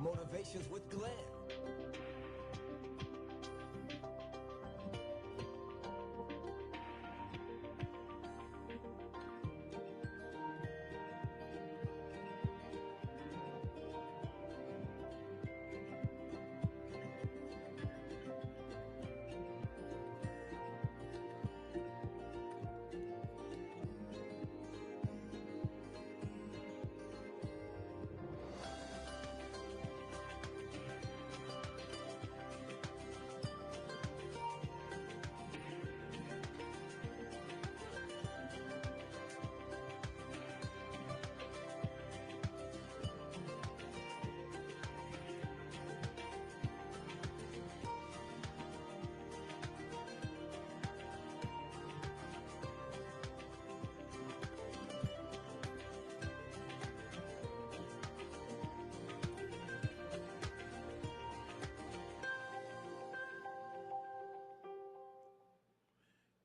Motivations with Glenn.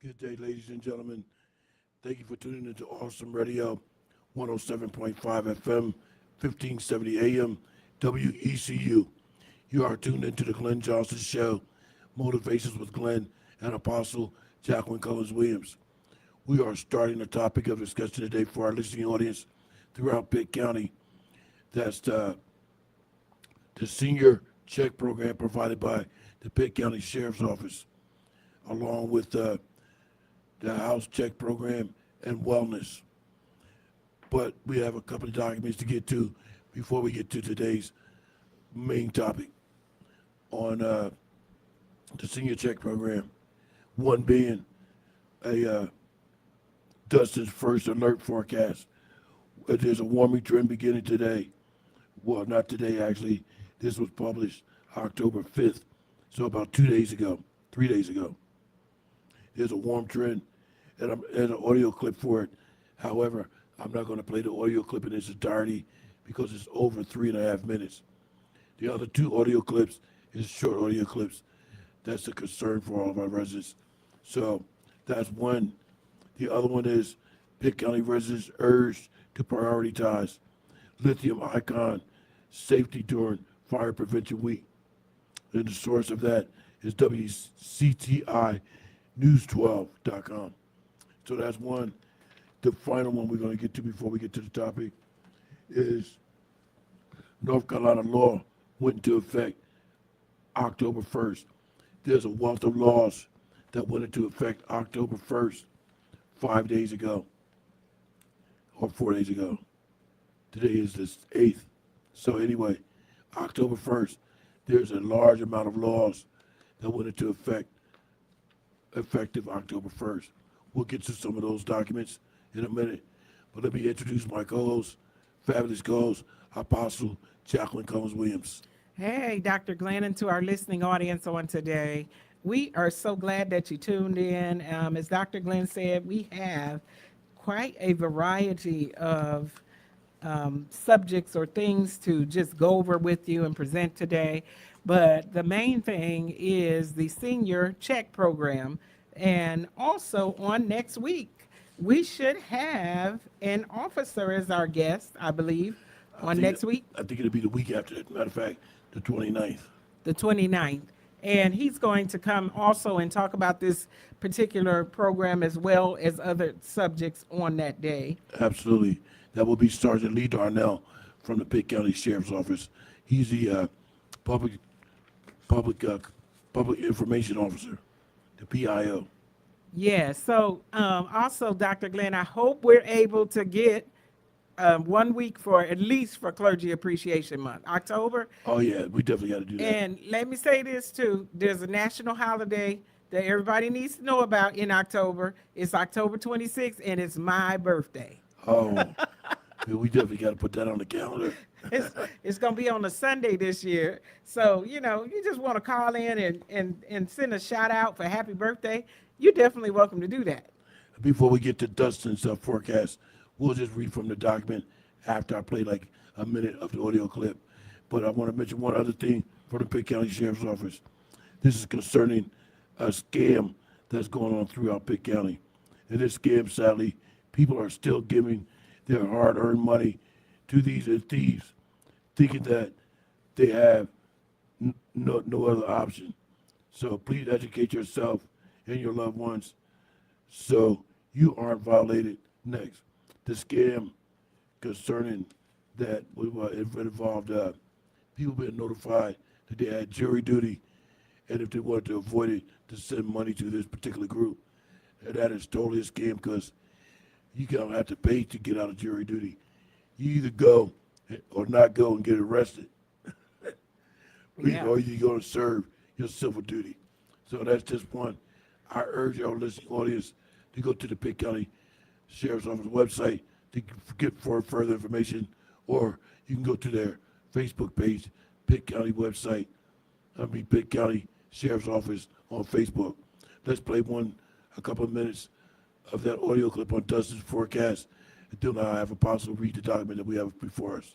Good day, ladies and gentlemen. Thank you for tuning into Awesome Radio, 107.5 FM, 1570 AM, WECU. You are tuned into the Glenn Johnson Show, Motivations with Glenn and Apostle Jacqueline Cullins Wiliams. We are starting a topic of discussion today for our listening audience throughout Pitt County. That's the senior check program provided by the Pitt County Sheriff's Office, along with the house check program and wellness. But we have a couple of documents to get to before we get to today's main topic on the senior check program. One being a Dustin's first alert forecast. There's a warming trend beginning today. Well, not today, actually. This was published October 5th, so about 2 days ago, 3 days ago. There's a warm trend, and an audio clip for it. However, I'm not going to play the audio clip in its entirety because it's over 3.5 minutes. The other two audio clips is short audio clips. That's a concern for all of our residents. So that's one. The other one is Pitt County residents urged to prioritize lithium icon safety during Fire Prevention Week. And the source of that is WCTI news12.com. So that's one. The final one we're going to get to before we get to the topic is North Carolina law went into effect October 1st. There's a wealth of laws that went into effect October 1st, 5 days ago, or 4 days ago. Today is the 8th. So anyway, October 1st, there's a large amount of laws that went into effect effective October 1st. We'll get to some of those documents in a minute. But let me introduce my co-host, fabulous co-host, Apostle Jacqueline Cullins Wiliams. Hey, Dr. Glenn, and to our listening audience on today. We are so glad that you tuned in. As Dr. Glenn said, we have quite a variety of subjects or things to just go over with you and present today. But the main thing is the senior check program. And also on next week, we should have an officer as our guest, I believe, next week. I think it'll be the week after that. Matter of fact, the 29th. The 29th. And he's going to come also and talk about this particular program as well as other subjects on that day. Absolutely. That will be Sergeant Lee Darnell from the Pitt County Sheriff's Office. He's the public information officer, the PIO. Yeah, so also, Dr. Glenn, I hope we're able to get 1 week at least for Clergy Appreciation Month, October. Oh, yeah, we definitely got to do that. And let me say this, too. There's a national holiday that everybody needs to know about in October. It's October 26th, and it's my birthday. Oh, yeah, we definitely got to put that on the calendar. It's going to be on a Sunday this year. So, you just want to call in and send a shout out for happy birthday. You're definitely welcome to do that. Before we get to Dustin's forecast, we'll just read from the document after I play like a minute of the audio clip. But I want to mention one other thing for the Pitt County Sheriff's Office. This is concerning a scam that's going on throughout Pitt County. And this scam, sadly, people are still giving their hard-earned money to these thieves, thinking that they have no other option. So please educate yourself and your loved ones so you aren't violated. Next, the scam concerning that it involved people being notified that they had jury duty, and if they wanted to avoid it, to send money to this particular group. And that is totally a scam because you don't have to pay to get out of jury duty. You either go or not go and get arrested, Yeah. or you're going to serve your civil duty. So that's just one. I urge our listening audience to go to the Pitt County Sheriff's Office website to get for further information, or you can go to their Facebook page, Pitt County website. Pitt County Sheriff's Office on Facebook. Let's play a couple of minutes of that audio clip on Dustin's forecast until I have Apostle read the document that we have before us.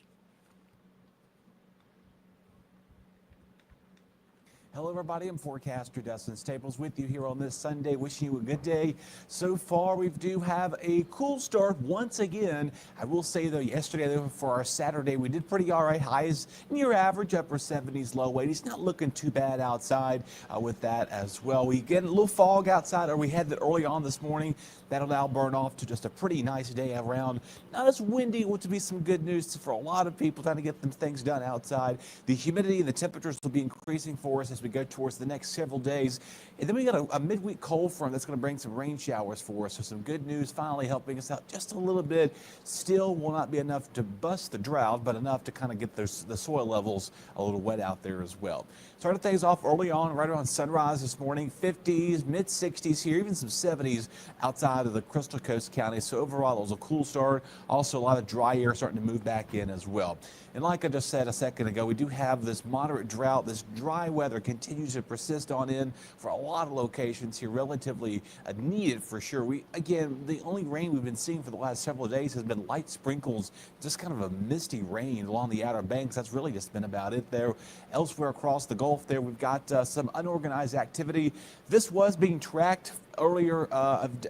Hello, everybody. I'm forecaster Dustin Staples with you here on this Sunday, wishing you a good day. So far, we do have a cool start once again. I will say, though, yesterday, though, for our Saturday, we did pretty all right. Highs near average, upper 70s, low 80s. Not looking too bad outside with that as well. We get a little fog outside, or we had that early on this morning. That'll now burn off to just a pretty nice day around. Not as windy, which would be some good news for a lot of people trying to get them things done outside. The humidity and the temperatures will be increasing for us as we go towards the next several days. And then we got a midweek cold front that's going to bring some rain showers for us. So some good news finally helping us out just a little bit. Still will not be enough to bust the drought, but enough to kind of get the soil levels a little wet out there as well. Started things off early on, right around sunrise this morning. 50s, mid 60s here, even some 70s outside of the Crystal Coast County. So overall, it was a cool start. Also, a lot of dry air starting to move back in as well. And like I just said a second ago, we do have this moderate drought. This dry weather continues to persist on in for a lot of locations here, relatively needed for sure. Again, the only rain we've been seeing for the last several days has been light sprinkles, just kind of a misty rain along the Outer Banks. That's really just been about it there. Elsewhere across the Gulf there, we've got some unorganized activity. This was being tracked earlier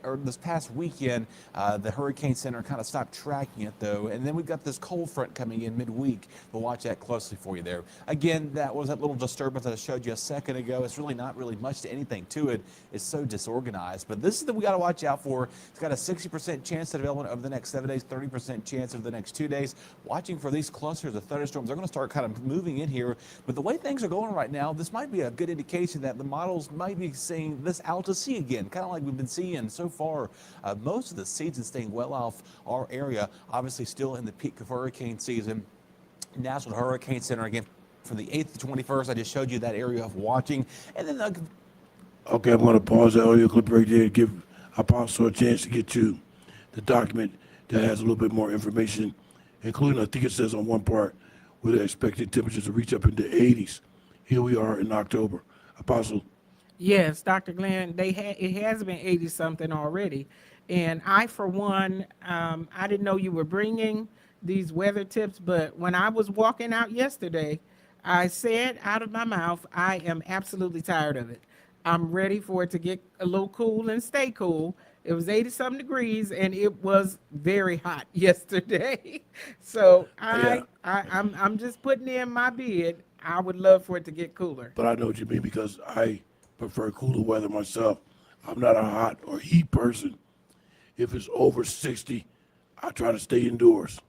or this past weekend. The Hurricane Center kind of stopped tracking it, though. And then we've got this cold front coming in midweek. We'll watch that closely for you there. Again, that was that little disturbance that I showed you a second ago. It's really not really much to anything to it. It's so disorganized. But this is that we got to watch out for. It's got a 60% chance of development over the next 7 days, 30% chance over the next 2 days. Watching for these clusters of thunderstorms. They're going to start kind of moving in here. But the way things are going right now, this might be a good indication that the models might be seeing this out to sea again, kind of like we've been seeing so far. Most of the season staying well off our area, obviously still in the peak of hurricane season. National Hurricane Center again from the 8th to 21st. I just showed you that area of watching. And then Okay, I'm going to pause the audio clip right there and give Apostle a chance to get you the document that has a little bit more information, including, I think it says on one part, where they're expecting temperatures to reach up into 80s. Here we are in October. Apostle. Yes, Dr. Glenn, it has been 80 something already. And I, for one, I didn't know you were bringing these weather tips, but when I was walking out yesterday, I said out of my mouth, I am absolutely tired of it. I'm ready for it to get a little cool and stay cool. It was 80 something degrees and it was very hot yesterday. So I'm just putting in my bid. I would love for it to get cooler. But I know what you mean because I prefer cooler weather myself. I'm not a hot or heat person. If it's over 60, I try to stay indoors.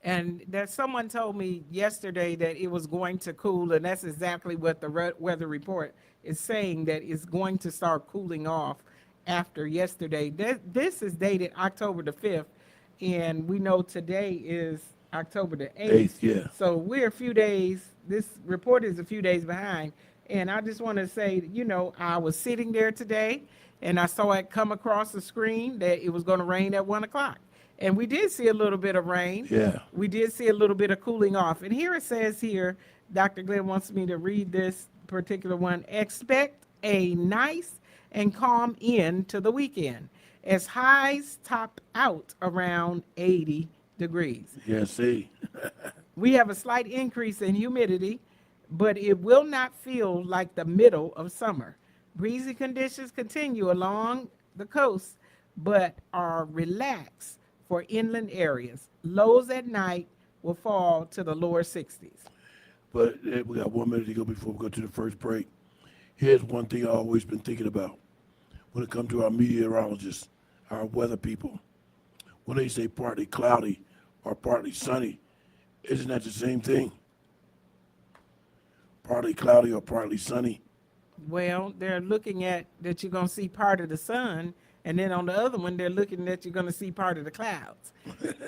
And that someone told me yesterday that it was going to cool, and that's exactly what the weather report is saying, that it's going to start cooling off after yesterday. This is dated October the 5th, and we know today is October the 8th. Yeah. So we're a few days, this report is a few days behind. And I just want to say, I was sitting there today, and I saw it come across the screen that it was going to rain at 1 o'clock. And we did see a little bit of rain. Yeah. We did see a little bit of cooling off. And here it says here, Dr. Glenn wants me to read this particular one. Expect a nice and calm end to the weekend as highs top out around 80 degrees. Yeah, see. We have a slight increase in humidity, but it will not feel like the middle of summer. Breezy conditions continue along the coast, but are relaxed for inland areas. Lows at night will fall to the lower 60s. But we got 1 minute to go before we go to the first break. Here's one thing I've always been thinking about when it comes to our meteorologists, our weather people. When they say partly cloudy or partly sunny, isn't that the same thing? Partly cloudy or partly sunny? Well, they're looking at that you're going to see part of the sun, and then on the other one, they're looking that you're going to see part of the clouds.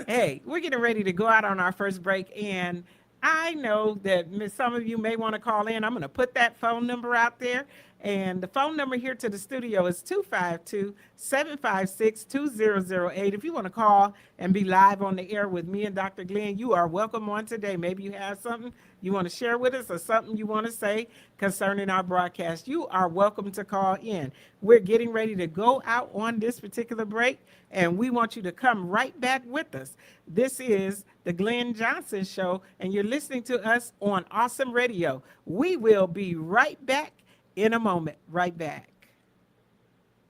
Hey, we're getting ready to go out on our first break, and I know that some of you may want to call in. I'm going to put that phone number out there. And the phone number here to the studio is 252-756-2008. If you want to call and be live on the air with me and Dr. Glenn, you are welcome on today. Maybe you have something you want to share with us or something you want to say concerning our broadcast. You are welcome to call in. We're getting ready to go out on this particular break, and we want you to come right back with us. This is the Glenn Johnson Show, and you're listening to us on Awesome Radio. We will be right back in a moment. Right back.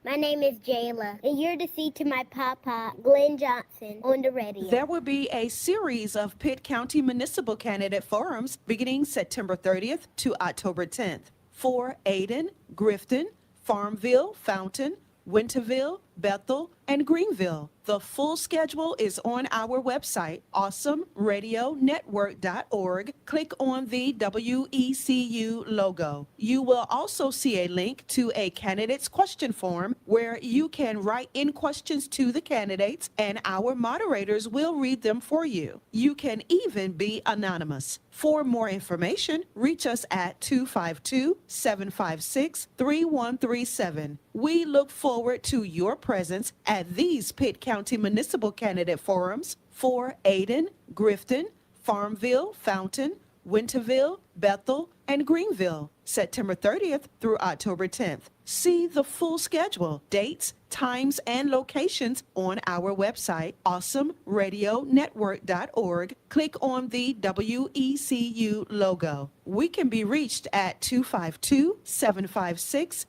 My name is Jayla, and you're to see to my papa, Glenn Johnson, on the radio. There will be a series of Pitt County Municipal Candidate Forums beginning September 30th to October 10th for Ayden, Grifton, Farmville, Fountain, Winterville, Bethel, and Greenville. The full schedule is on our website, awesomeradionetwork.org. Click on the WECU logo. You will also see a link to a candidate's question form where you can write in questions to the candidates and our moderators will read them for you. You can even be anonymous. For more information, reach us at 252-756-3137. We look forward to your presence at these Pitt County Municipal Candidate Forums for Ayden, Grifton, Farmville, Fountain, Winterville, Bethel, and Greenville, September 30th through October 10th. See the full schedule, dates, times, and locations on our website, awesomeradionetwork.org. Click on the WECU logo. We can be reached at 252-756-3137.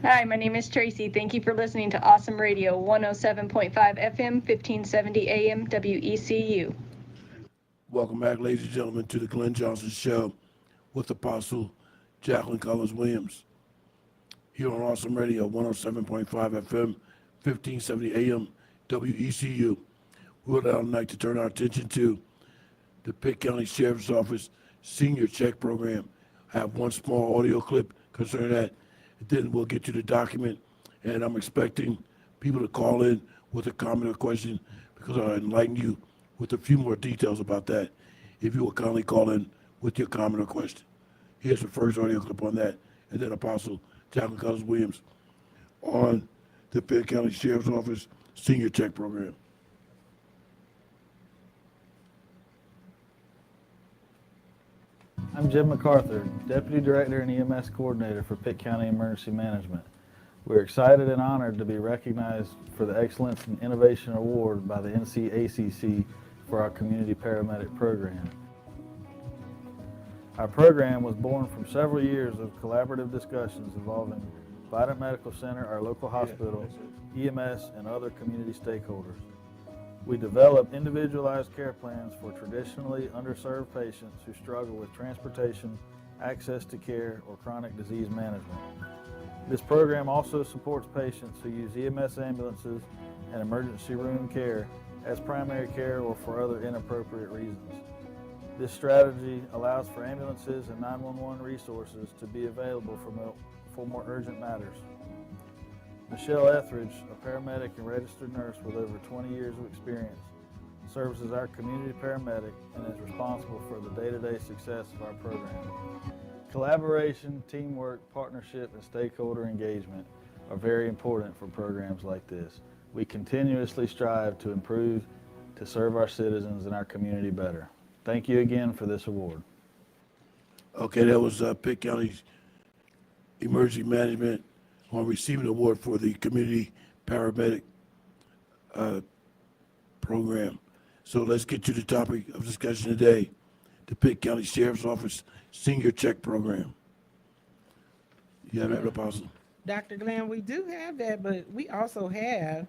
Hi, my name is Tracy. Thank you for listening to Awesome Radio 107.5 FM, 1570 AM, WECU. Welcome back, ladies and gentlemen, to the Glenn Johnson Show with Apostle Jacqueline Cullins Wiliams. Here on Awesome Radio 107.5 FM, 1570 AM, WECU. We would now like to turn our attention to the Pitt County Sheriff's Office Senior Check Program. I have one small audio clip concerning that. Then we'll get to the document, and I'm expecting people to call in with a comment or question because I'll enlighten you with a few more details about that. If you will kindly call in with your comment or question. Here's the first audio clip on that, and then Apostle Jacqueline Cullins Wiliams on the Pitt County Sheriff's Office Senior Check Program. I'm Jim MacArthur, Deputy Director and EMS Coordinator for Pitt County Emergency Management. We're excited and honored to be recognized for the Excellence in Innovation Award by the NCACC for our Community Paramedic Program. Our program was born from several years of collaborative discussions involving Vidant Medical Center, our local hospital, EMS, and other community stakeholders. We develop individualized care plans for traditionally underserved patients who struggle with transportation, access to care, or chronic disease management. This program also supports patients who use EMS ambulances and emergency room care as primary care or for other inappropriate reasons. This strategy allows for ambulances and 911 resources to be available for more urgent matters. Michelle Etheridge, a paramedic and registered nurse with over 20 years of experience, serves as our community paramedic and is responsible for the day-to-day success of our program. Collaboration, teamwork, partnership, and stakeholder engagement are very important for programs like this. We continuously strive to improve to serve our citizens and our community better. Thank you again for this award. Okay, that was Pitt County's Emergency Management on receiving the award for the Community Paramedic Program. So let's get to the topic of discussion today, the Pitt County Sheriff's Office Senior Check Program. You have that, Apostle? Dr. Glenn, we do have that, but we also have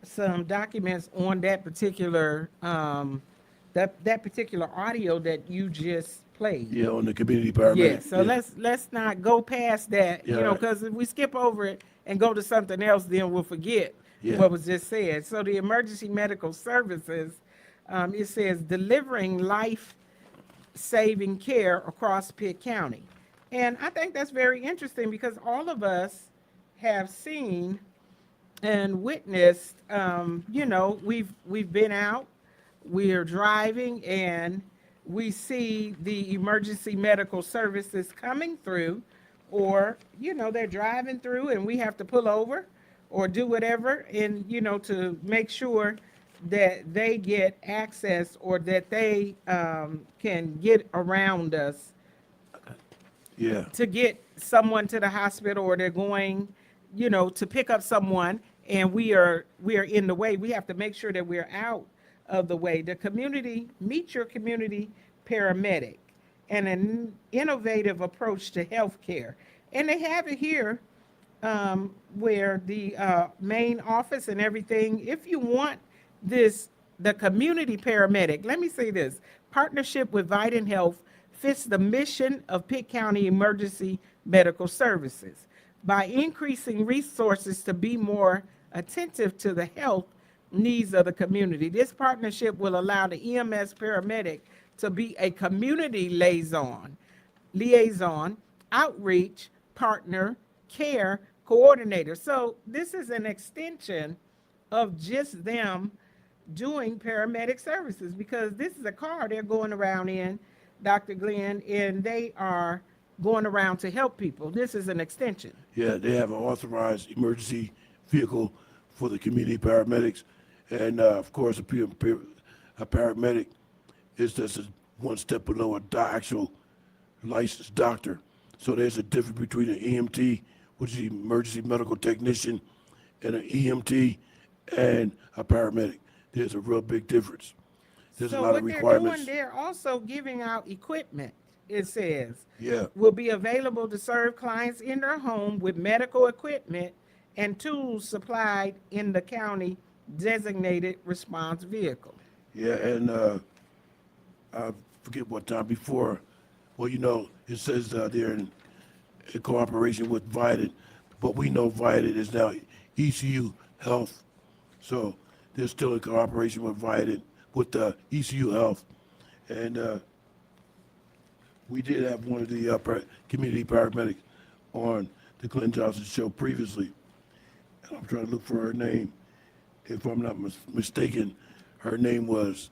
some documents on that particular that particular audio that you just played. Yeah, on the community paramedic. Yeah, so yeah. let's not go past that, Yeah. because if we skip over it and go to something else, then we'll forget Yeah. what was just said. So the emergency medical services, it says delivering life-saving care across Pitt County. And I think that's very interesting because all of us have seen and witnessed, we've been out, we are driving, and we see the emergency medical services coming through, or, they're driving through and we have to pull over or do whatever, and, to make sure that they get access or that they can get around us Yeah. to get someone to the hospital, or they're going, to pick up someone, and we are in the way. We have to make sure that we're out of the way. The community, meet your community paramedic, and an innovative approach to healthcare. And they have it here, where the main office and everything. If you want this, the community paramedic, let me say this, partnership with Vidant Health fits the mission of Pitt County Emergency Medical Services by increasing resources to be more attentive to the health needs of the community. This partnership will allow the EMS paramedic to be a community liaison, outreach, partner, care coordinator. So this is an extension of just them doing paramedic services, because this is a car they're going around in, Dr. Glenn, and they are going around to help people. This is an extension. Yeah, they have an authorized emergency vehicle for the community paramedics. And of course, a paramedic is just one step below actual licensed doctor. So there's a difference between an EMT, which is an emergency medical technician, and an EMT and a paramedic. There's a real big difference. There's a lot of requirements. So what they're doing, they're also giving out equipment, it says. Yeah. Will be available to serve clients in their home with medical equipment and tools supplied in the county designated response vehicle. Yeah, and I forget what time before. Well, it says there in cooperation with Vidant, but we know Vidant is now ECU Health. So they're still in cooperation with Vidant, with ECU Health. And we did have one of the community paramedics on the Glenn Johnson show previously. And I'm trying to look for her name. If I'm not mistaken, her name was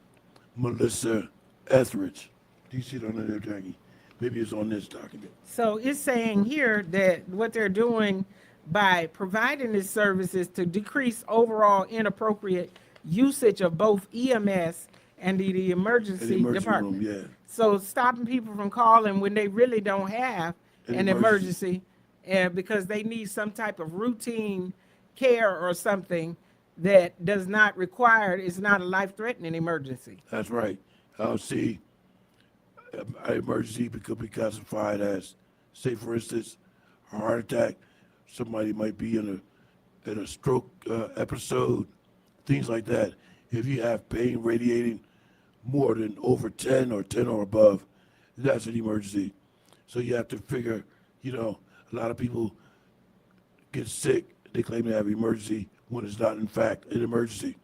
Melissa Etheridge. Do you see it on there, Jackie? Maybe it's on this document. So it's saying here that what they're doing by providing this service is to decrease overall inappropriate usage of both EMS and the emergency department. Room, yeah. So stopping people from calling when they really don't have an emergency, and because they need some type of routine care or something that does not require, it's not a life-threatening emergency. That's right. See, an emergency could be classified as, say, for instance, a heart attack. Somebody might be in a stroke episode, things like that. If you have pain radiating more than over 10 or 10 or above, that's an emergency. So you have to figure, a lot of people get sick. They claim they have emergency when it's not, in fact, an emergency.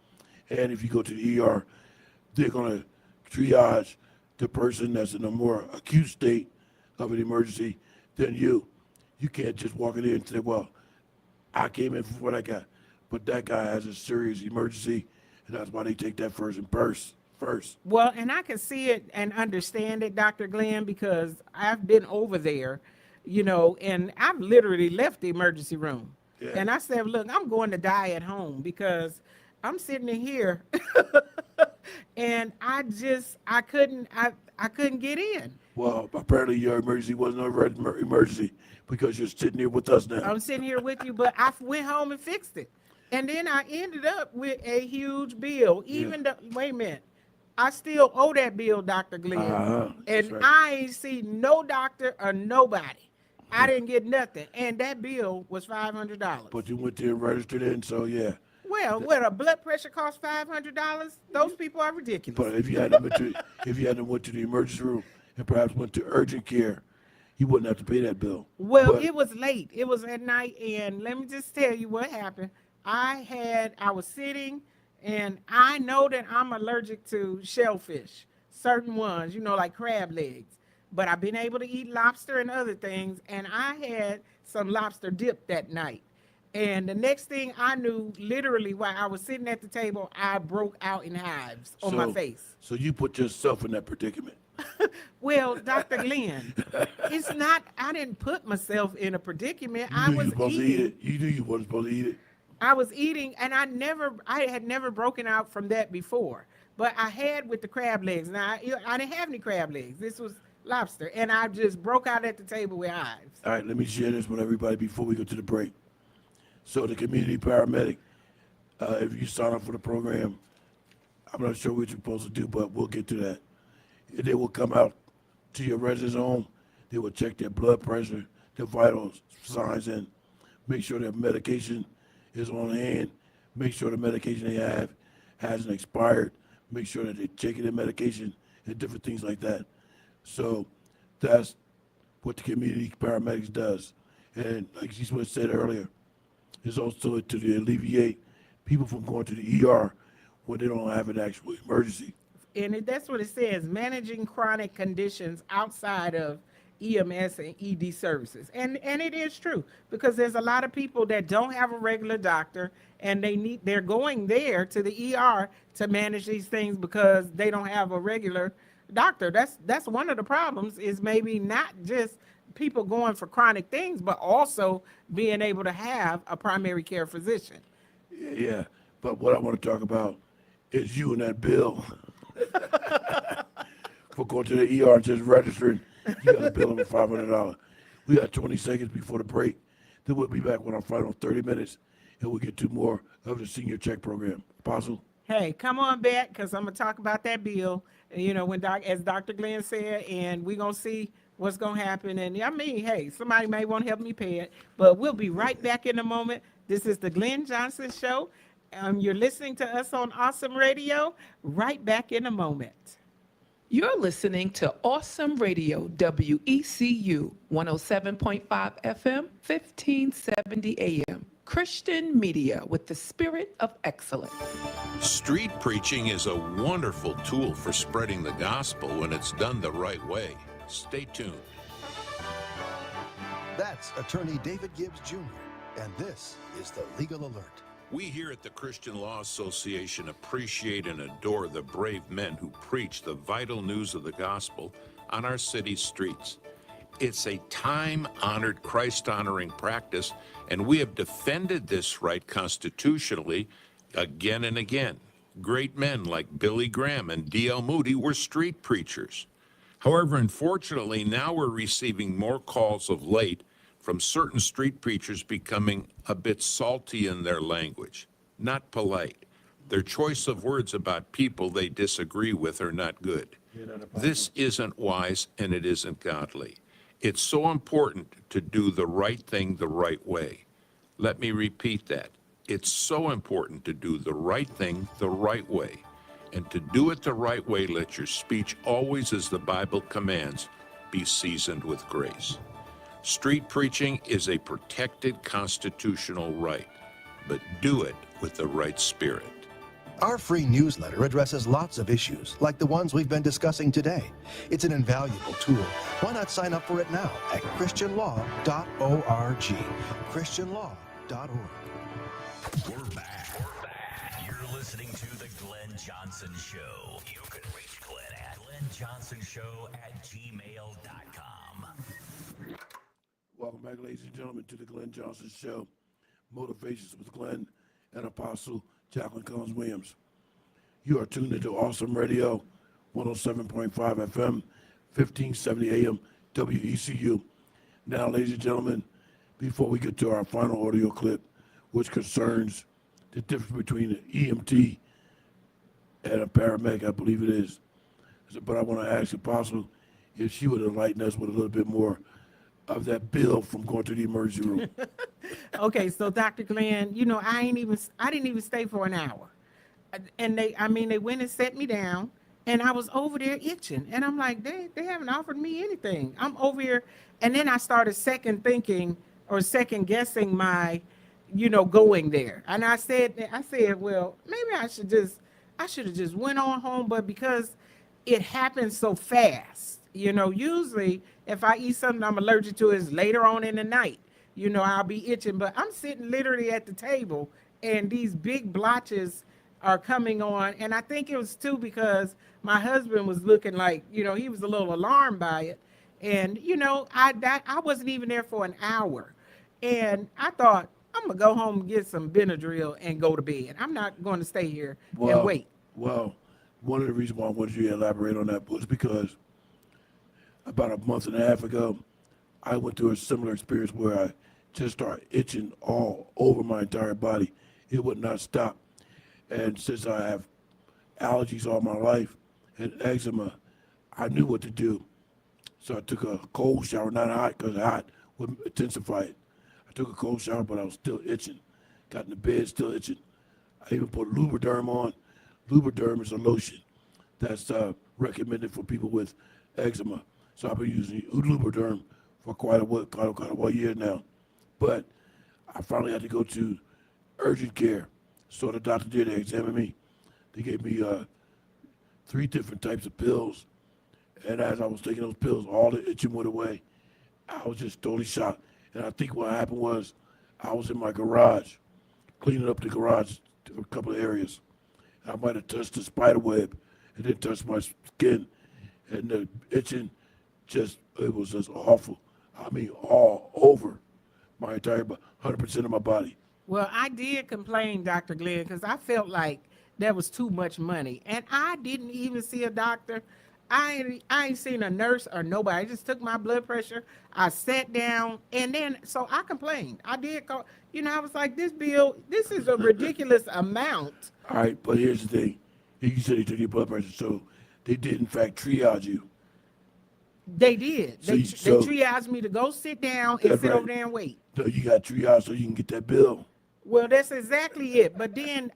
And if you go to the ER, they're going to triage the person that's in a more acute state of an emergency than you. You can't just walk in there and say, well, I came in for what I got. But that guy has a serious emergency, and that's why they take that person first. Well, and I can see it and understand it, Dr. Glenn, because I've been over there, and I've literally left the emergency room. Yeah. And I said, look, I'm going to die at home because I'm sitting in here and I couldn't get in. Well, apparently your emergency wasn't an emergency because you're sitting here with us now. I'm sitting here with you, but I went home and fixed it. And then I ended up with a huge bill. Even though, wait a minute, I still owe that bill, Dr. Glenn. And right. I ain't seen no doctor or nobody. I didn't get nothing. And that bill was $500. But you went there and registered in, so yeah. Well, what a blood pressure costs $500? Those people are ridiculous. But if you had them went to the emergency room and perhaps went to urgent care, you wouldn't have to pay that bill. Well, But it was late. It was at night, and let me just tell you what happened. I was sitting, and I know that I'm allergic to shellfish, certain ones, like crab legs. But I've been able to eat lobster and other things, and I had some lobster dip that night. And the next thing I knew, literally while I was sitting at the table, I broke out in hives on my face. So you put yourself in that predicament. Well, Dr. Glenn, it's not, I didn't put myself in a predicament. I You knew was you supposed to eat eating. it. You knew you wasn't supposed to eat it. I was eating, and I had never broken out from that before. But I had with the crab legs. Now, I didn't have any crab legs. This was lobster, and I just broke out at the table with hives. All right, let me share this with everybody before we go to the break. So the community paramedic, if you sign up for the program, I'm not sure what you're supposed to do, but we'll get to that. They will come out to your residence home. They will check their blood pressure, their vital signs, and make sure their medication is on hand. Make sure the medication they have hasn't expired. Make sure that they're checking their medication and different things like that. So that's what the community paramedics does. And like she said earlier, it's also to alleviate people from going to the ER when they don't have an actual emergency. And that's what it says, managing chronic conditions outside of EMS and ED services. And it is true, because there's a lot of people that don't have a regular doctor, and they're going there to the ER to manage these things because they don't have a regular doctor. That's one of the problems, is maybe not just people going for chronic things, but also being able to have a primary care physician. Yeah, but what I want to talk about is you and that bill for going to the ER and just registering. You got a bill of $500. We got 20 seconds before the break. Then we'll be back with our final 30 minutes, and we'll get to more of the senior check program. Apostle? Hey, come on back, because I'm going to talk about that bill, as Dr. Glenn said, and we're going to see what's going to happen. And I mean, hey, somebody may want to help me pay it, but we'll be right back in a moment. This is the Glenn Johnson Show. You're listening to us on Awesome Radio. Right back in a moment. You're listening to Awesome Radio, WECU, 107.5 FM, 1570 AM. Christian media with the spirit of excellence. Street preaching is a wonderful tool for spreading the gospel when it's done the right way. Stay tuned. That's attorney David Gibbs Jr., and this is the Legal Alert. We here at the Christian Law Association appreciate and adore the brave men who preach the vital news of the gospel on our city's streets. It's a time-honored, Christ-honoring practice, and we have defended this right constitutionally again and again. Great men like Billy Graham and D.L. Moody were street preachers. However, unfortunately, now we're receiving more calls of late from certain street preachers becoming a bit salty in their language, not polite. Their choice of words about people they disagree with are not good. This isn't wise, and it isn't godly. It's so important to do the right thing the right way. Let me repeat that. It's so important to do the right thing the right way. And to do it the right way, let your speech always, as the Bible commands, be seasoned with grace. Street preaching is a protected constitutional right, but do it with the right spirit. Our free newsletter addresses lots of issues, like the ones we've been discussing today. It's an invaluable tool. Why not sign up for it now at christianlaw.org. christianlaw.org. We're back. You're listening to The Glenn Johnson Show. You can reach Glenn at glennjohnsonshow@gmail.com. Welcome back, ladies and gentlemen, to the Glenn Johnson Show. Motivations with Glenn and Apostle Jacqueline Cullins Wiliams. You are tuned into Awesome Radio, 107.5 FM, 1570 AM, WECU. Now, ladies and gentlemen, before we get to our final audio clip, which concerns the difference between an EMT and a paramedic, I believe it is. But I want to ask Apostle if she would enlighten us with a little bit more of that bill from going to the emergency room. Okay, so Dr. Glenn, you know, I didn't even stay for an hour. And they went and set me down, and I was over there itching. And I'm like, they haven't offered me anything. I'm over here. And then I started second thinking or second guessing my, going there. And I said, well, maybe I should have just went on home. But because it happened so fast, usually if I eat something I'm allergic to is later on in the night, I'll be itching. But I'm sitting literally at the table, and these big blotches are coming on. And I think it was too because my husband was looking like, he was a little alarmed by it. And, I wasn't even there for an hour. And I thought, I'm going to go home and get some Benadryl and go to bed. I'm not going to stay here and wait. Well, one of the reasons why I wanted you to elaborate on that was because about a month and a half ago, I went through a similar experience where I just started itching all over my entire body. It would not stop. And since I have allergies all my life and eczema, I knew what to do. So I took a cold shower, not hot, because hot would intensify it. I took a cold shower, but I was still itching. Got in the bed, still itching. I even put Lubriderm on. Lubriderm is a lotion that's recommended for people with eczema. So I've been using Lubriderm for quite a while year now. But I finally had to go to urgent care. So the doctor did, they examined me. They gave me 3 different types of pills. And as I was taking those pills, all the itching went away. I was just totally shocked. And I think what happened was I was in my garage, cleaning up the garage, a couple of areas. I might have touched the spider web and then touched my skin. And the itching it was just awful. I mean, all over my entire 100% of my body. Well, I did complain, Dr. Glenn, because I felt like that was too much money. And I didn't even see a doctor. I ain't seen a nurse or nobody. I just took my blood pressure. I sat down, and then, so I complained. I did call, I was like, this is a ridiculous amount. All right, but here's the thing. You said they took your blood pressure, so they did, in fact, triage you. They did. They triaged me to go sit down and sit over there and wait. So you got triage so you can get that bill. Well, that's exactly it. But then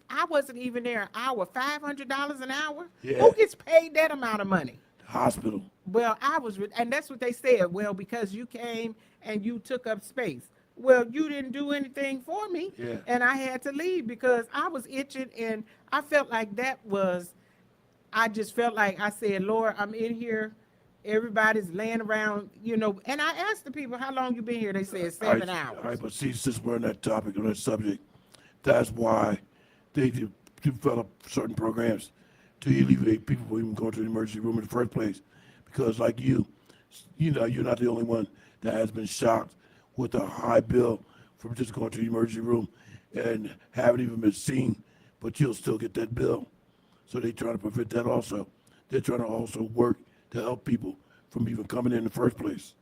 I wasn't even there an hour. $500 an hour? Yeah. Who gets paid that amount of money? The hospital. Well, and that's what they said. Well, because you came and you took up space. Well, you didn't do anything for me. Yeah. And I had to leave because I was itching, and I felt like I just felt like I said, Lord, I'm in here. Everybody's laying around, and I asked the people, how long you been here? They said 7 hours. All right, but see, since we're on that topic, on that subject, that's why they develop certain programs to alleviate people from even going to the emergency room in the first place. Because like you're not the only one that has been shocked with a high bill from just going to the emergency room and haven't even been seen, but you'll still get that bill. So they're trying to prevent that also. They're trying to also work to help people from even coming in the first place.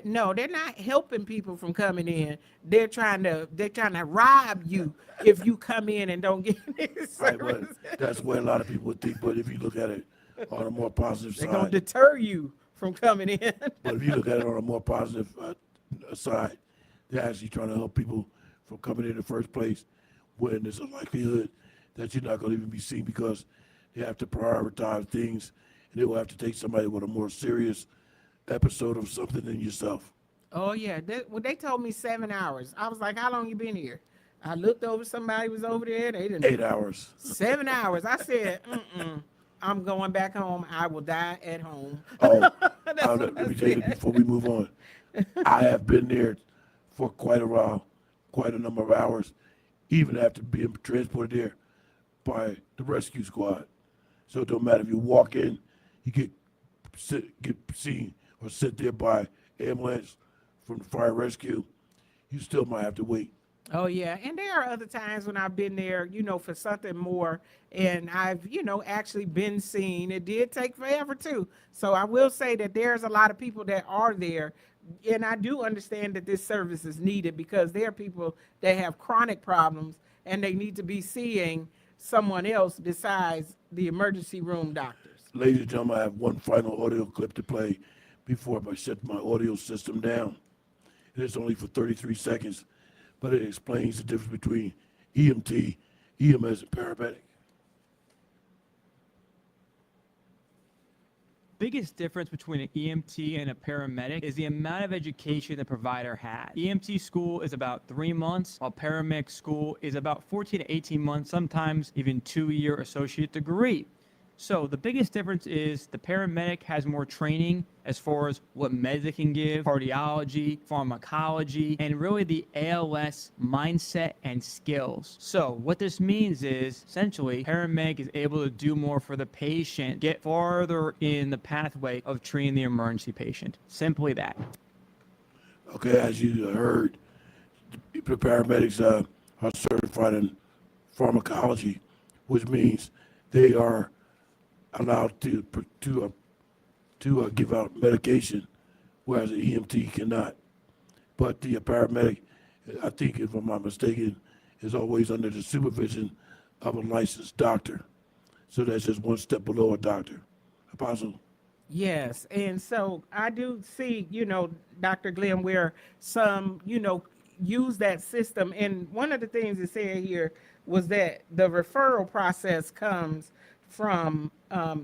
No, they're not helping people from coming in. They're trying to rob you if you come in and don't get any service. Right, well, that's where a lot of people would think. But if you look at it on a more positive They're side, gonna deter you from coming in. but if you look at it on a more positive side, they're actually trying to help people from coming in the first place when there's a likelihood that you're not going to even be seen because they have to prioritize things. And they will have to take somebody with a more serious episode of something than yourself. Oh yeah, they told me 7 hours. I was like, how long you been here? I looked over, somebody was over there. They didn't. 8 hours. 7 hours. I said, I'm going back home. I will die at home. Oh, let me tell you before we move on. I have been there for quite a while, quite a number of hours, even after being transported there by the rescue squad. So it don't matter if you walk in, you get seen or sit there by ambulance from the fire rescue, you still might have to wait. Oh yeah, and there are other times when I've been there, for something more, and I've, actually been seen. It did take forever too. So I will say that there's a lot of people that are there, and I do understand that this service is needed because there are people that have chronic problems and they need to be seeing someone else besides the emergency room doctors. Ladies and gentlemen, I have one final audio clip to play before I shut my audio system down. It is only for 33 seconds, but it explains the difference between EMT, EMS, and paramedic. Biggest difference between an EMT and a paramedic is the amount of education the provider has. EMT school is about 3 months, while paramedic school is about 14 to 18 months, sometimes even 2-year associate degree. So the biggest difference is the paramedic has more training as far as what meds it can give, cardiology, pharmacology, and really the ALS mindset and skills. So what this means is essentially paramedic is able to do more for the patient, get farther in the pathway of treating the emergency patient. Simply that. Okay, as you heard, the paramedics are certified in pharmacology, which means they are allowed to give out medication, whereas an EMT cannot. But the paramedic, I think, if I'm not mistaken, is always under the supervision of a licensed doctor. So that's just one step below a doctor. Apostle? Yes, and so I do see, Dr. Glenn, where some, use that system. And one of the things it said here was that the referral process comes from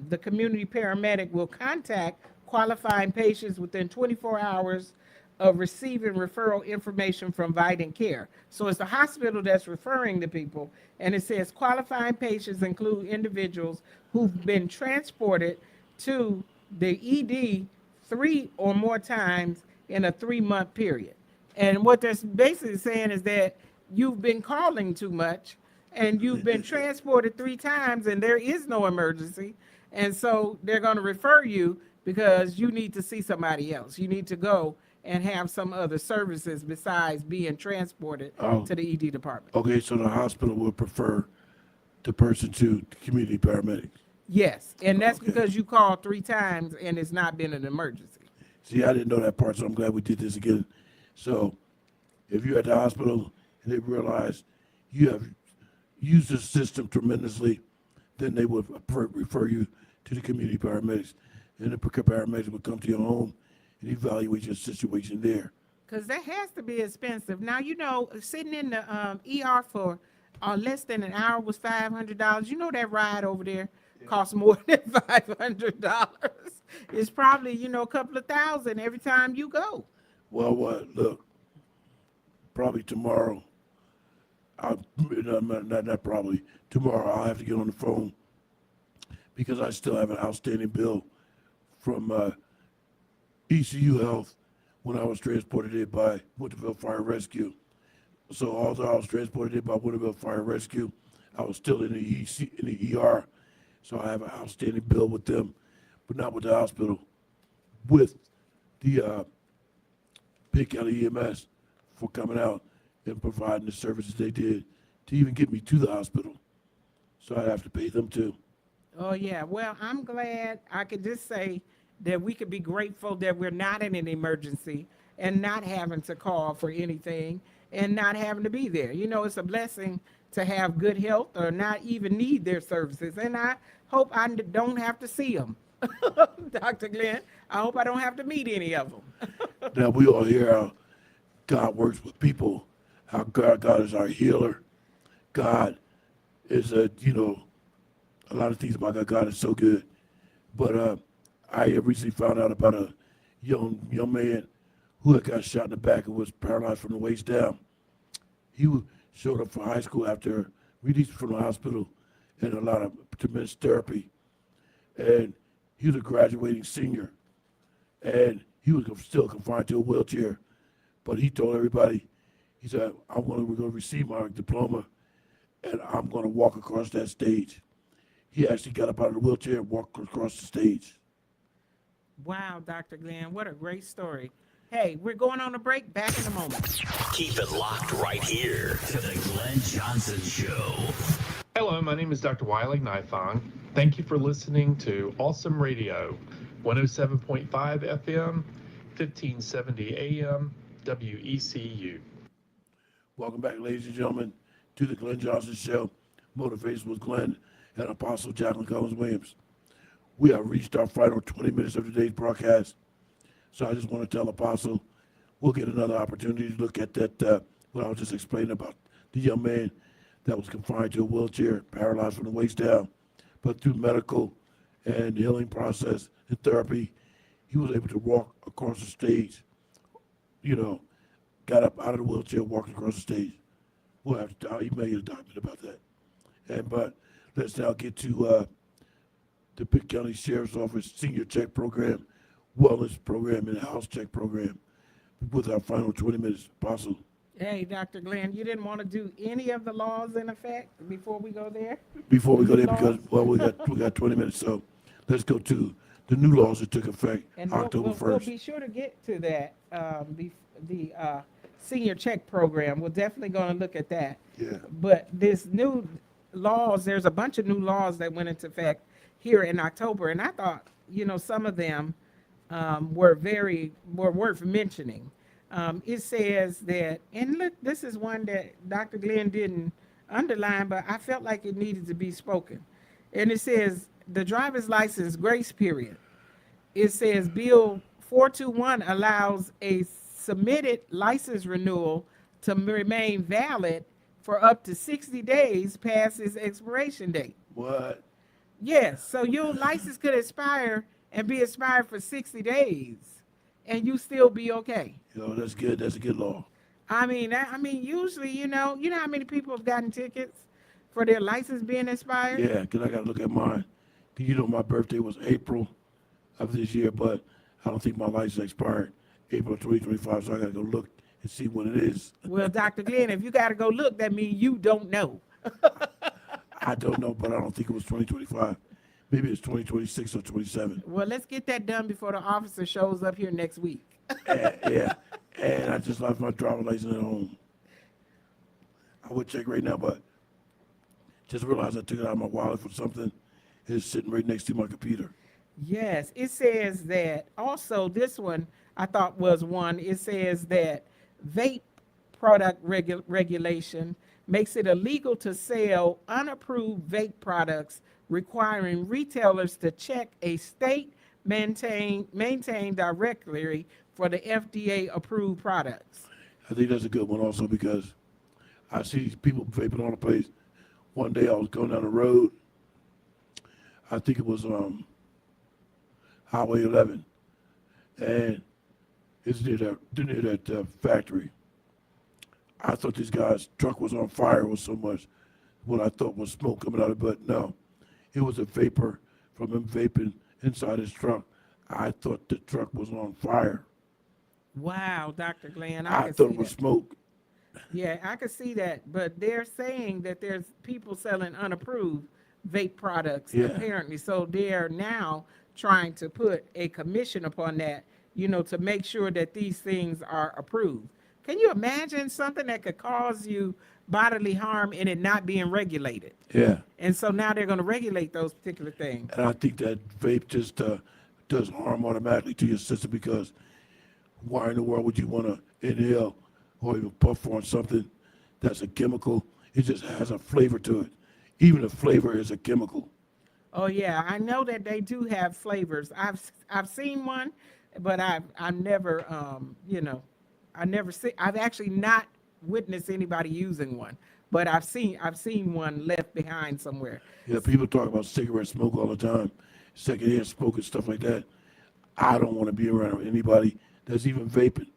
the community paramedic will contact qualifying patients within 24 hours of receiving referral information from Vidant Care. So it's the hospital that's referring the people, and it says qualifying patients include individuals who've been transported to the ED 3 or more times in a 3-month period. And what that's basically saying is that you've been calling too much and you've been transported 3 times and there is no emergency. And so they're going to refer you because you need to see somebody else. You need to go and have some other services besides being transported to the ED department. Okay, so the hospital will prefer the person to community paramedics. Yes, and that's because you called 3 times and it's not been an emergency. See, I didn't know that part, so I'm glad we did this again. So if you're at the hospital and they realize you have used the system tremendously, then they would refer you to the community paramedics. And the paramedics would come to your home and evaluate your situation there. Because that has to be expensive. Now, sitting in the ER for less than an hour was $500. You know that ride over there costs more than $500. It's probably, a couple of thousand every time you go. Well, look, probably tomorrow, not probably, tomorrow I'll have to get on the phone because I still have an outstanding bill from ECU Health when I was transported in by Winterville Fire Rescue. So although I was transported in by Winterville Fire Rescue, I was still in the ER. So I have an outstanding bill with them, but not with the hospital, with the Pitt County EMS for coming out and providing the services they did to even get me to the hospital. So I have to pay them too. Oh, yeah. Well, I'm glad I could just say that we could be grateful that we're not in an emergency and not having to call for anything and not having to be there. It's a blessing to have good health or not even need their services. And I hope I don't have to see them. Dr. Glenn, I hope I don't have to meet any of them. Now, we all hear how God works with people, how God is our healer. God is a lot of things about God. God is so good. But I recently found out about a young man who had got shot in the back and was paralyzed from the waist down. He showed up for high school after released from the hospital and a lot of tremendous therapy. And he was a graduating senior. And he was still confined to a wheelchair. But he told everybody, he said, we're going to receive my diploma and I'm going to walk across that stage. He actually got up out of the wheelchair and walked across the stage. Wow, Dr. Glenn, what a great story. Hey, we're going on a break. Back in a moment. Keep it locked right here to the Glenn Johnson Show. Hello, my name is Dr. Wiley Nifong. Thank you for listening to Awesome Radio, 107.5 FM, 1570 AM, WECU. Welcome back, ladies and gentlemen, to the Glenn Johnson Show, Motivation with Glenn and Apostle Jacqueline Cullins Williams. We have reached our final 20 minutes of today's broadcast. So I just want to tell Apostle, we'll get another opportunity to look at that, what I was just explaining about the young man that was confined to a wheelchair, paralyzed from the waist down, but through medical and healing process and therapy, he was able to walk across the stage, you know, got up out of the wheelchair, walking across the stage. We'll have to email you a document about that. But let's now get to the Pitt County Sheriff's Office Senior Check Program, Wellness Program, and House Check Program with our final 20 minutes. Possible. Hey, Dr. Glenn, you didn't want to do any of the laws in effect before we go there? Before we go there, Laws? because, well, we got 20 minutes, so let's go to the new laws that took effect And October 1st. we'll be sure to get to that, the senior check program. We're definitely going to look at that. Yeah. But this new laws, there's a bunch of new laws that went into effect here in October, and I thought, some of them were worth mentioning. It says that, and look, this is one that Dr. Glenn didn't underline, but I felt like it needed to be spoken. And it says the driver's license grace period. It says Bill 421 allows a submitted license renewal to remain valid for up to 60 days past its expiration date. What? Yes, so your license could expire and be expired for 60 days, and you still be okay. That's good. That's a good law. I mean, usually, you know how many people have gotten tickets for their license being expired? Yeah, because I got to look at mine. 'Cause my birthday was April of this year, but I don't think my license expired April 2025, so I got to go look and see when it is. Well, Dr. Glenn, if you got to go look, that means you don't know. I don't know, but I don't think it was 2025. Maybe it's 2026 or 27. Well, let's get that done before the officer shows up here next week. Yeah, and I just left my driver's license at home. I would check right now, but just realized I took it out of my wallet for something. It's sitting right next to my computer. Yes, it says that also this one I thought was one. It says that vape product regulation makes it illegal to sell unapproved vape products, requiring retailers to check a state maintained directory for the FDA approved products. I think that's a good one also because I see these people vaping all the place. One day I was going down the road. I think it was Highway 11, and it's near that factory. I thought this guy's truck was on fire with so much what I thought was smoke coming out of it, but no, it was a vapor from him vaping inside his truck. I thought the truck was on fire. Wow, Dr. Glenn, I thought it was smoke. Yeah, I could see that, but they're saying that there's people selling unapproved vape products apparently, so they're now trying to put a commission upon that, to make sure that these things are approved. Can you imagine something that could cause you bodily harm and it not being regulated? Yeah. And so now they're going to regulate those particular things. And I think that vape just does harm automatically to your system because why in the world would you want to inhale or even puff on something that's a chemical? It just has a flavor to it. Even the flavor is a chemical. Oh yeah, I know that they do have flavors. I've seen one, but I've never I've actually not witnessed anybody using one, but I've seen one left behind somewhere. Yeah, people talk about cigarette smoke all the time, secondhand smoke and stuff like that. I don't want to be around anybody that's even vaping.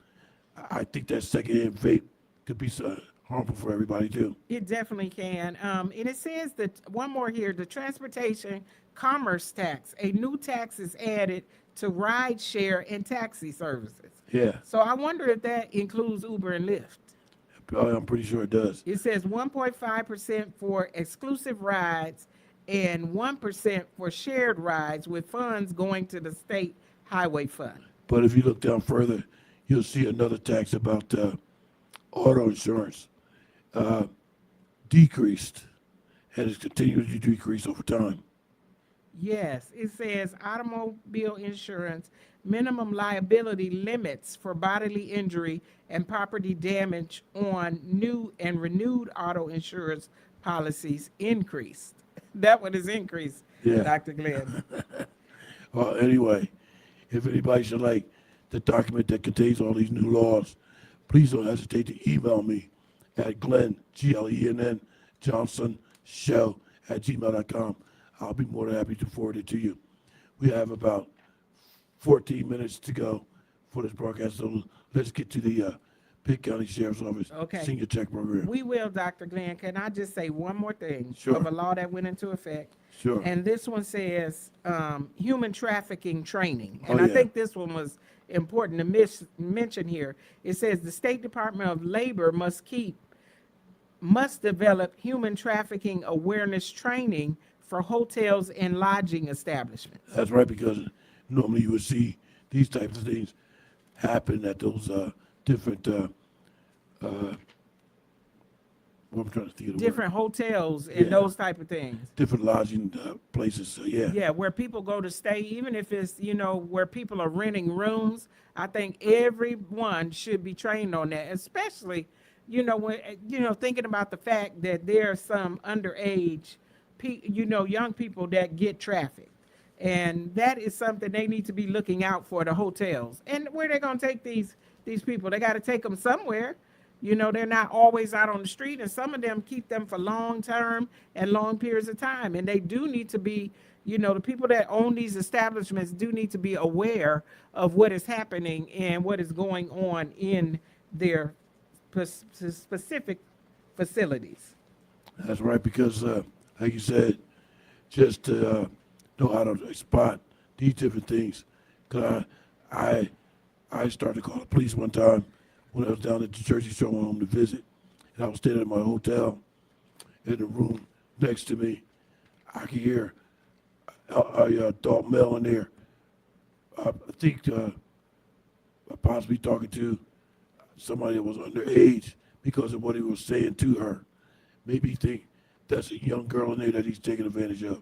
I think that secondhand vape could be harmful for everybody too. It definitely can. And it says that one more here, the transportation commerce tax. A new tax is added to ride share and taxi services. Yeah. So I wonder if that includes Uber and Lyft. I'm pretty sure it does. It says 1.5% for exclusive rides and 1% for shared rides with funds going to the state highway fund. But if you look down further, you'll see another tax about auto insurance decreased, and it's continuing to decrease over time. Yes, it says automobile insurance, minimum liability limits for bodily injury and property damage on new and renewed auto insurance policies increased. That one is increased, Yeah. Dr. Glenn. Well, anyway, if anybody should like the document that contains all these new laws, please don't hesitate to email me at Glenn, Glenn, Johnson Show at gmail.com. I'll be more than happy to forward it to you. We have about 14 minutes to go for this broadcast, so let's get to the Pitt County Sheriff's Office Okay. Senior Check Program. We will, Dr. Glenn. Can I just say one more thing Sure. of a law that went into effect? Sure. And this one says human trafficking training. And Oh, I yeah. think this one was important to mention here. It says the State Department of Labor must develop human trafficking awareness training for hotels and lodging establishments. That's right, because normally you would see these types of things happen at those different, what I'm trying to think of the word. Different hotels and Yeah. those type of things. Different lodging places, so yeah. Yeah, where people go to stay, even if it's, where people are renting rooms, I think everyone should be trained on that, especially, when, thinking about the fact that there are some underage, young people that get trafficked. And that is something they need to be looking out for, the hotels. And where they're going to take these people, they got to take them somewhere. They're not always out on the street, and some of them keep them for long term and long periods of time. And they do need to be, the people that own these establishments do need to be aware of what is happening and what is going on in their specific facilities. That's right, because like you said, just to know how to spot these different things. Cause I started to call the police one time when I was down at the Jersey Shore, went home to visit, and I was staying at my hotel. In the room next to me, I could hear a adult male in there. I think possibly talking to somebody that was underage because of what he was saying to her. Maybe he think that's a young girl in there that he's taking advantage of.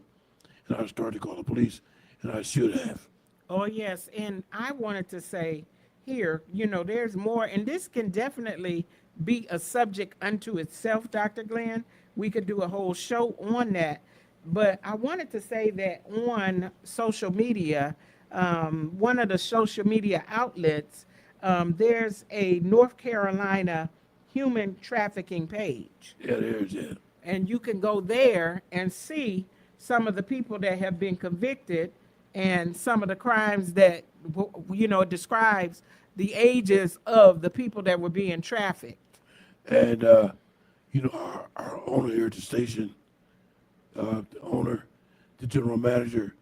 And I started to call the police, and I should have. Oh, yes. And I wanted to say here, there's more, and this can definitely be a subject unto itself, Dr. Glenn. We could do a whole show on that. But I wanted to say that on social media, one of the social media outlets, there's a North Carolina human trafficking page. Yeah, there's it. And you can go there and see some of the people that have been convicted and some of the crimes that, it describes the ages of the people that were being trafficked. And, our owner here at the station, the owner, the general manager,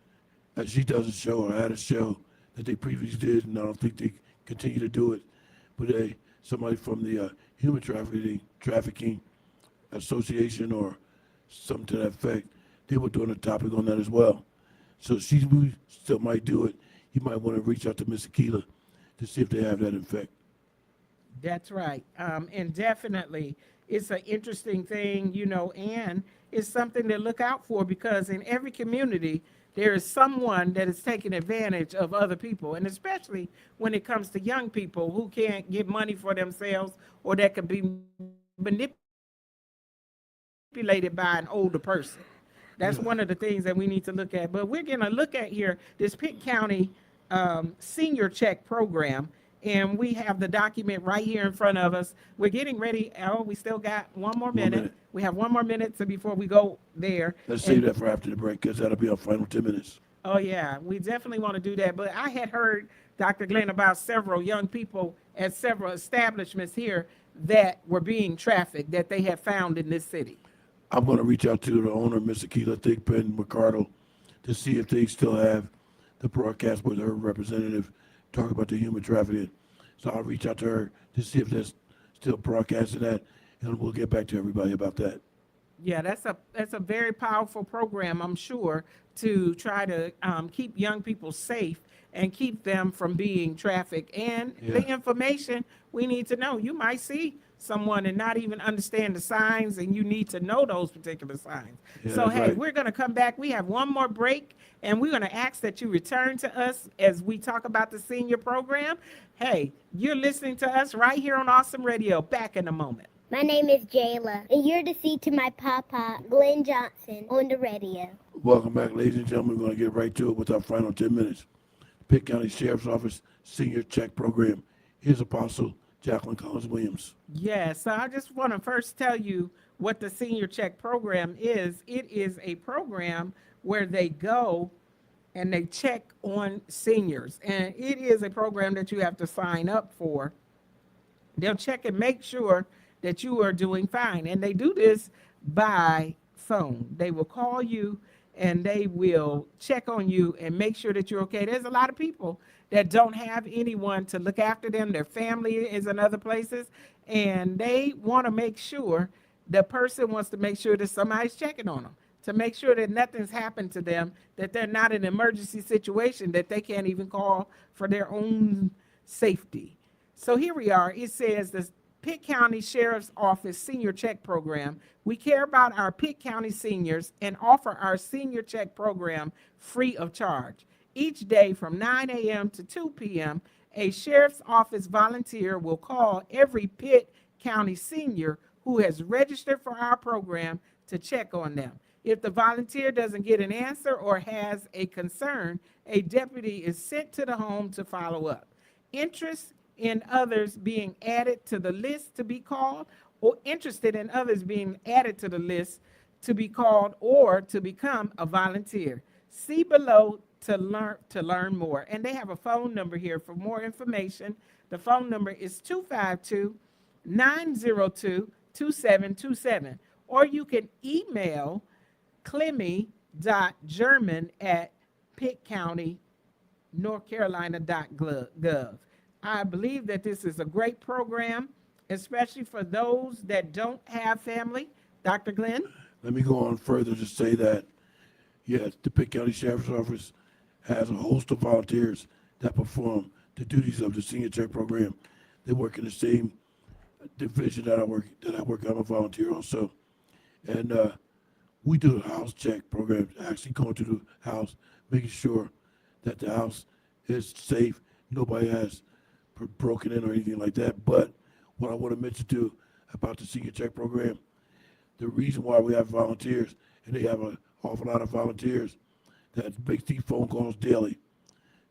she does a show or had a show that they previously did, and I don't think they continue to do it. But somebody from the Human Trafficking Association or something to that effect, they were doing a topic on that as well. So we still might do it. You might want to reach out to Miss Aquila to see if they have that in effect. That's right. And definitely it's an interesting thing, and it's something to look out for, because in every community, there is someone that is taking advantage of other people, and especially when it comes to young people who can't get money for themselves or that can be manipulated by an older person. That's one of the things that we need to look at. But we're going to look at here this Pitt County Senior Check Program, and we have the document right here in front of us. We're getting ready. Oh, we still got one more minute. We have 1 more minute before we go there. Let's save that for after the break, because that'll be our final 10 minutes. Oh, yeah, we definitely want to do that. But I had heard, Dr. Glenn, about several young people at several establishments here that were being trafficked that they have found in this city. I'm going to reach out to the owner, Miss Aquila Thigpen Ricardo, to see if they still have the broadcast with her representative talking about the human trafficking. So I'll reach out to her to see if that's still broadcasting that, and we'll get back to everybody about that. Yeah, that's a very powerful program, I'm sure, to try to keep young people safe and keep them from being trafficked. And the information we need to know. You might see someone and not even understand the signs, and you need to know those particular signs. Yeah, So, hey, right. we're going to come back. We have one more break, and we're going to ask that you return to us as we talk about the senior program. Hey, you're listening to us right here on Awesome Radio. Back in a moment. My name is Jayla, and you're to see to my papa, Glenn Johnson, on the radio. Welcome back, ladies and gentlemen. We're going to get right to it with our final 10 minutes. Pitt County Sheriff's Office Senior Check Program. Here's Apostle Jacqueline Cullins Williams. Yes, so I just want to first tell you what the Senior Check Program is. It is a program where they go and they check on seniors. And it is a program that you have to sign up for. They'll check and make sure that you are doing fine. And they do this by phone. They will call you and they will check on you and make sure that you're okay. There's a lot of people that don't have anyone to look after them. Their family is in other places, and they want to make sure, the person wants to make sure that somebody's checking on them, to make sure that nothing's happened to them, that they're not in an emergency situation, that they can't even call for their own safety. So here we are. It says the Pitt County Sheriff's Office Senior Check Program. We care about our Pitt County seniors and offer our Senior Check Program free of charge. Each day from 9 a.m. to 2 p.m., a Sheriff's Office volunteer will call every Pitt County senior who has registered for our program to check on them. If the volunteer doesn't get an answer or has a concern, a deputy is sent to the home to follow up. Interest in others being added to the list to be called, or interested in others being added to the list to be called, or to become a volunteer. See below to learn more. And they have a phone number here for more information. The phone number is 252-902-2727. Or you can email clemmy.german@pittcountynorthcarolina.gov. I believe that this is a great program, especially for those that don't have family. Dr. Glenn? Let me go on further to say that, yes, the Pitt County Sheriff's Office has a host of volunteers that perform the duties of the Senior Check Program. They work in the same division that I work. I'm a volunteer also. And we do the house check program, actually going to the house, making sure that the house is safe, nobody has broken in or anything like that. But what I want to mention too about the Senior Check Program, the reason why we have volunteers, and they have an awful lot of volunteers that make these phone calls daily.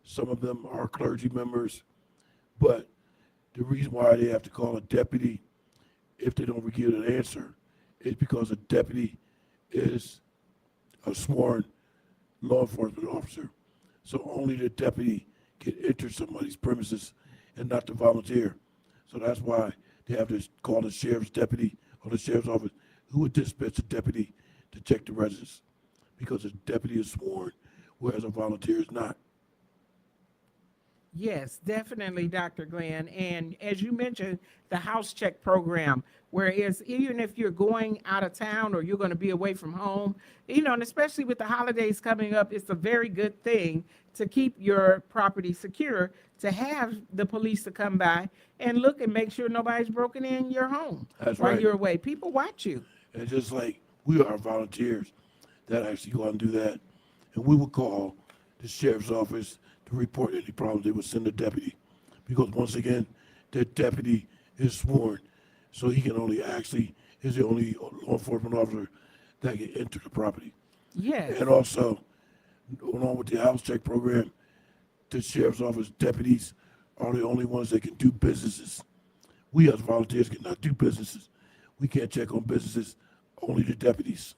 Some of them are clergy members, but the reason why they have to call a deputy if they don't get an answer is because a deputy is a sworn law enforcement officer. So only the deputy can enter somebody's premises and not the volunteer. So that's why they have to call the sheriff's deputy or the sheriff's office, who would dispatch a deputy to check the residence, because a deputy is sworn, whereas a volunteer is not. Yes, definitely, Dr. Glenn. And as you mentioned, the house check program, whereas even if you're going out of town or you're going to be away from home, and especially with the holidays coming up, it's a very good thing to keep your property secure, to have the police to come by and look and make sure nobody's broken in your home. That's while right. you're away. People watch you. And just like we are volunteers that actually go out and do that, and we would call the sheriff's office to report any problems, they would send a deputy. Because once again, the deputy is sworn, so he can only is the only law enforcement officer that can enter the property. Yes. And also, along with the house check program, the sheriff's office deputies are the only ones that can do businesses. We as volunteers cannot do businesses. We can't check on businesses, only the deputies.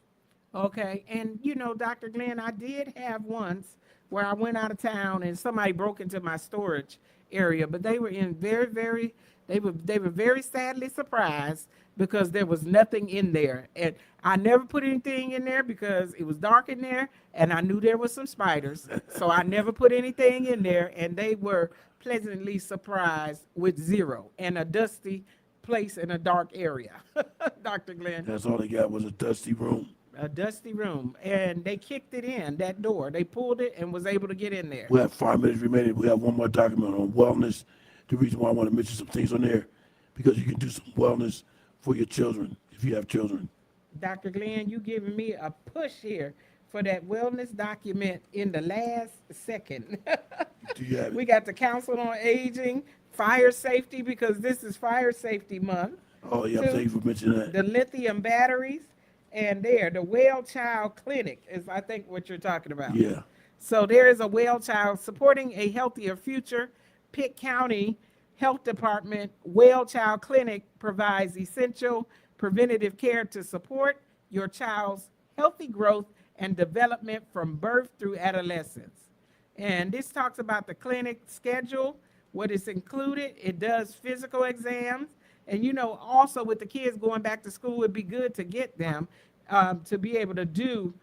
Okay, and Dr. Glenn, I did have once where I went out of town and somebody broke into my storage area, but they were very sadly surprised because there was nothing in there. And I never put anything in there because it was dark in there and I knew there was some spiders. So I never put anything in there, and they were pleasantly surprised with zero and a dusty place in a dark area. Dr. Glenn. That's all they got was a dusty room. A dusty room, and they kicked it in, that door. They pulled it and was able to get in there. We have 5 minutes remaining. We have one more document on wellness. The reason why I want to mention some things on there, because you can do some wellness for your children if you have children. Dr. Glenn, you giving me a push here for that wellness document in the last second. Do you have it? We got the Council on Aging, fire safety, because this is Fire Safety Month. Oh, yeah, thank you for mentioning that. The lithium batteries, and the Well Child Clinic is, I think, what you're talking about. Yeah. So there is a Well Child supporting a healthier future. Pitt County Health Department Well Child Clinic provides essential preventative care to support your child's healthy growth and development from birth through adolescence. And this talks about the clinic schedule, what is included. It does physical exams. And you know, also with the kids going back to school, it'd be good to get them to be able to do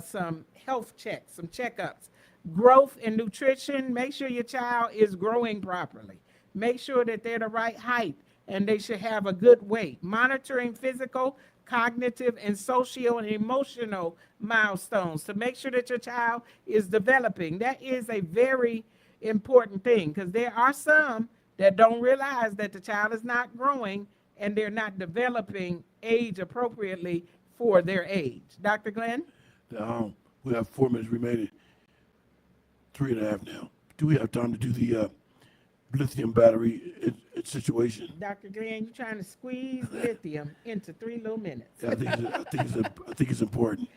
some health checks, some checkups. Growth and nutrition, make sure your child is growing properly. Make sure that they're the right height and they should have a good weight. Monitoring physical, cognitive, and social and emotional milestones to make sure that your child is developing. That is a very important thing because there are some that don't realize that the child is not growing and they're not developing age appropriately for their age. Dr. Glenn? We have 4 minutes remaining. 3.5 now. Do we have time to do the lithium battery situation? Dr. Glenn, you're trying to squeeze lithium into 3 little minutes. Yeah, I think it's important.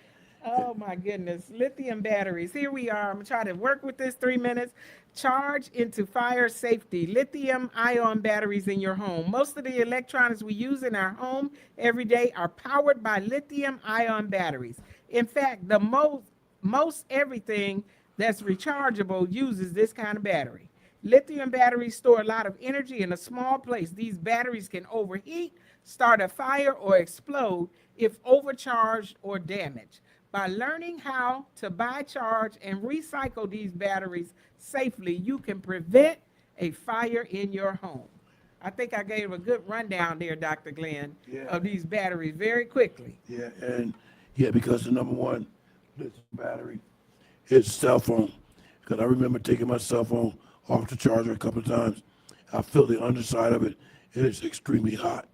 Oh my goodness, lithium batteries. Here we are. I'm gonna try to work with this 3 minutes. Charge into fire safety. Lithium ion batteries in your home. Most of the electronics we use in our home every day are powered by lithium ion batteries. In fact, the most everything that's rechargeable uses this kind of battery. Lithium batteries store a lot of energy in a small place. These batteries can overheat, start a fire, or explode if overcharged or damaged. By learning how to buy, charge, and recycle these batteries safely, you can prevent a fire in your home. I think I gave a good rundown there, Dr. Glenn, of these batteries very quickly. Yeah, because the number one lithium battery is cell phone. Because I remember taking my cell phone off the charger a couple of times. I feel the underside of it. It is extremely hot.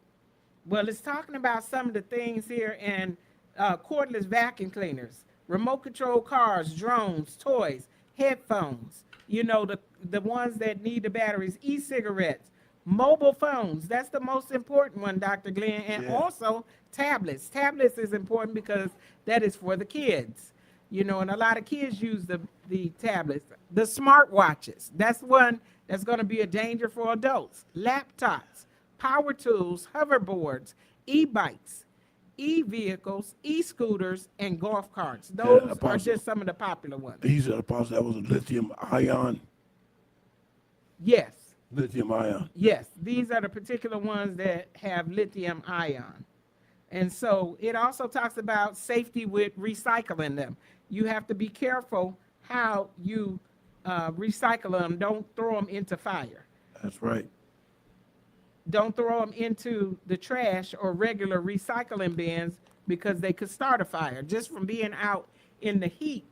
Well, it's talking about some of the things here in cordless vacuum cleaners, remote control cars, drones, toys, headphones, you know, the ones that need the batteries, e-cigarettes, mobile phones. That's the most important one, Dr. Glenn. And also tablets. Tablets is important because that is for the kids. You know, and a lot of kids use the tablets. The smartwatches, that's one that's going to be a danger for adults. Laptops, power tools, hoverboards, e-bikes, e-vehicles, e-scooters, and golf carts. Those are just some of the popular ones. These are the parts that was a lithium ion. Yes. Lithium ion. Yes, these are the particular ones that have lithium ion. And so it also talks about safety with recycling them. You have to be careful how you recycle them. Don't throw them into fire. That's right. Don't throw them into the trash or regular recycling bins because they could start a fire. Just from being out in the heat,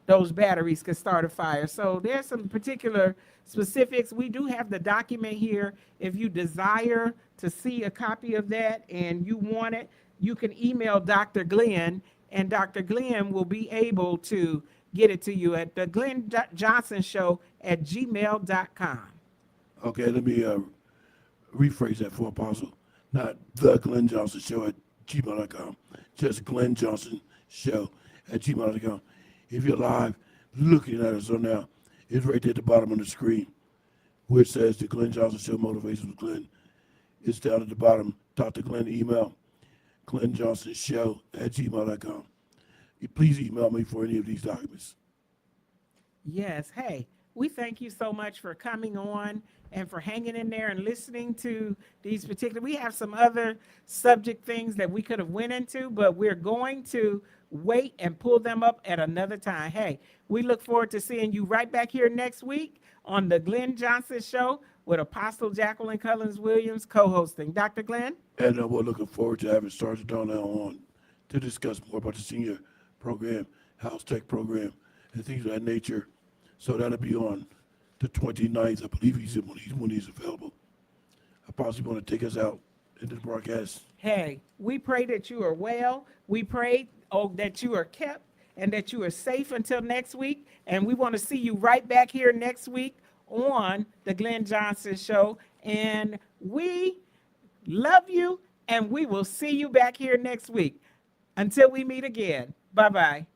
those batteries could start a fire. So there's some particular specifics. We do have the document here. If you desire to see a copy of that and you want it, you can email Dr. Glenn, and Dr. Glenn will be able to get it to you at the Glenn Johnson Show at gmail.com. Okay, let me rephrase that for Apostle. Not the Glenn Johnson Show at gmail.com. Just Glenn Johnson Show at gmail.com. If you're live looking at us on now, it's right there at the bottom of the screen where it says the Glenn Johnson Show Motivations with Glenn. It's down at the bottom. Dr. Glenn email, glennjohnsonshow@gmail.com. Please email me for any of these documents. Yes. Hey, we thank you so much for coming on and for hanging in there and listening to these particular. We have some other subject things that we could have went into, but we're going to wait and pull them up at another time. Hey, we look forward to seeing you right back here next week on the Glenn Johnson Show with Apostle Jacqueline Cullins Wiliams co-hosting. Dr. Glenn? And we're looking forward to having Sergeant Darnell on to discuss more about the senior program, house tech program, and things of that nature. So that'll be on the 29th. I believe when he's available. Apostle, you want to take us out in this broadcast? Hey, we pray that you are well. We pray that you are kept and that you are safe until next week. And we want to see you right back here next week on the Glenn Johnson Show. And we love you, and we will see you back here next week. Until we meet again. Bye-bye.